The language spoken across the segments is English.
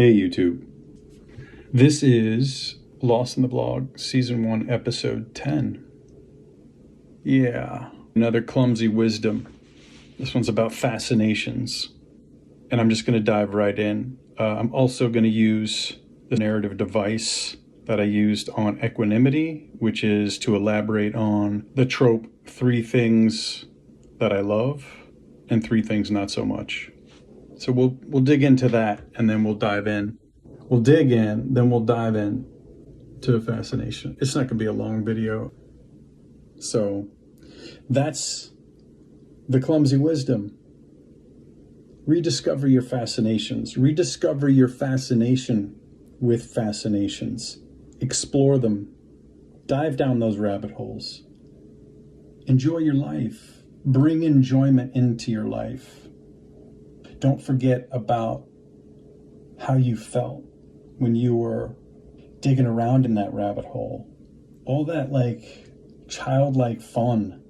Hey YouTube. This is Lost in the Blog, Season 1, Episode 10. Yeah, another Clumsy Wisdom. This one's about fascinations. And I'm just going to dive right in. I'm also going to use the narrative device that I used on equanimity, which is to elaborate on the trope 3 things that I love and 3 things not so much. So we'll dig into that, and then we'll dive in. We'll dig in, then we'll dive in to a fascination. It's not going to be a long video. So that's the Clumsy Wisdom. Rediscover your fascinations. Rediscover your fascination with fascinations. Explore them. Dive down those rabbit holes. Enjoy your life. Bring enjoyment into your life. Don't forget about how you felt when you were digging around in that rabbit hole. All that childlike fun.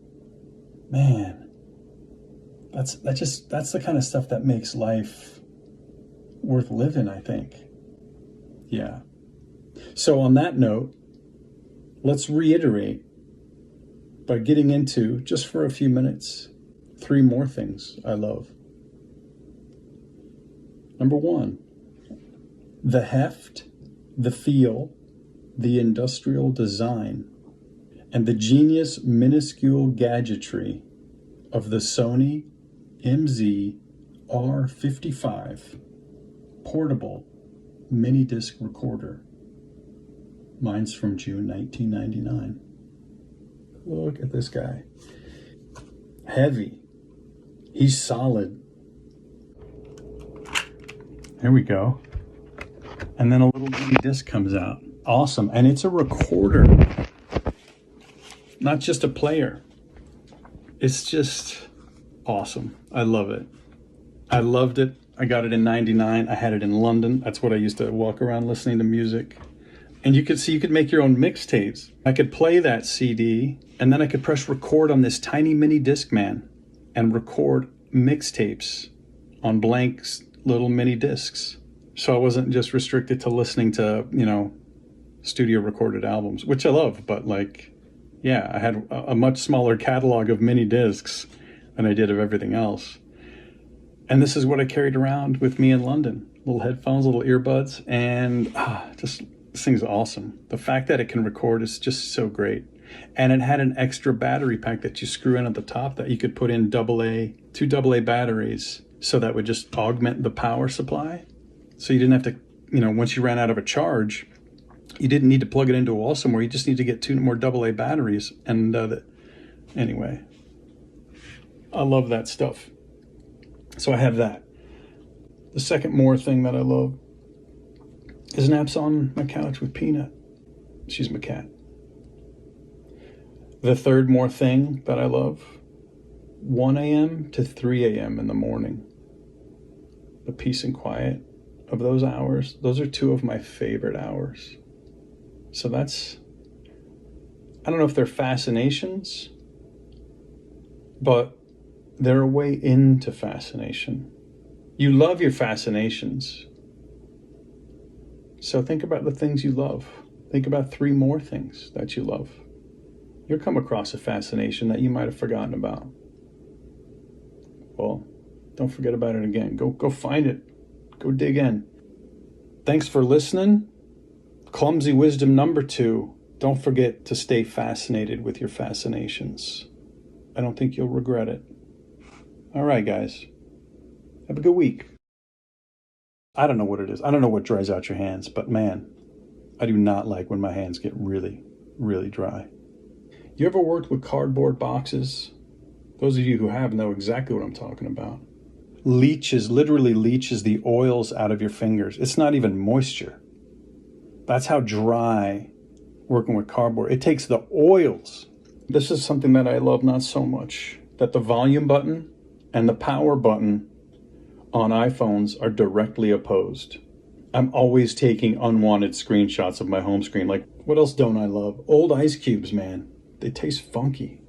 Man, that's the kind of stuff that makes life worth living, I think. Yeah. So on that note, let's reiterate by getting into, just for a few minutes, 3 more things I love. Number 1, the heft, the feel, the industrial design, and the genius minuscule gadgetry of the Sony MZ-R55 portable mini disc recorder. Mine's from June 1999. Look at this guy. Heavy. He's solid. There we go. And then a little mini disc comes out. Awesome. And it's a recorder, not just a player. It's just awesome. I love it. I loved it. I got it in 99. I had it in London. That's what I used to walk around listening to music. And you could make your own mixtapes. I could play that CD, and then I could press record on this tiny mini disc man and record mixtapes on blanks little mini discs. So I wasn't just restricted to listening to, studio recorded albums, which I love, but I had a much smaller catalog of mini discs than I did of everything else. And this is what I carried around with me in London. Little headphones, little earbuds, and this thing's awesome. The fact that it can record is just so great. And it had an extra battery pack that you screw in at the top that you could put in 2 AA batteries. So that would just augment the power supply. So you didn't have to, once you ran out of a charge, you didn't need to plug it into a wall somewhere. You just need to get 2 more AA batteries. And anyway, I love that stuff. So I have that. The second more thing that I love is naps on my couch with Peanut. She's my cat. The third more thing that I love, 1 a.m. to 3 a.m. in the morning. The peace and quiet of those hours, those are 2 of my favorite hours. So I don't know if they're fascinations, but they're a way into fascination. You love your fascinations. So think about the things you love. Think about 3 more things that you love. You'll come across a fascination that you might have forgotten about. Well, don't forget about it again. Go find it. Go dig in. Thanks for listening. Clumsy Wisdom number 2. Don't forget to stay fascinated with your fascinations. I don't think you'll regret it. All right, guys. Have a good week. I don't know what it is. I don't know what dries out your hands, but man, I do not like when my hands get really, really dry. You ever worked with cardboard boxes? Those of you who have know exactly what I'm talking about. Literally leaches the oils out of your fingers. It's not even moisture. That's how dry working with cardboard. It takes the oils. This is something that I love not so much, that the volume button and the power button on iPhones are directly opposed. I'm always taking unwanted screenshots of my home screen. What else don't I love? Old ice cubes, man. They taste funky.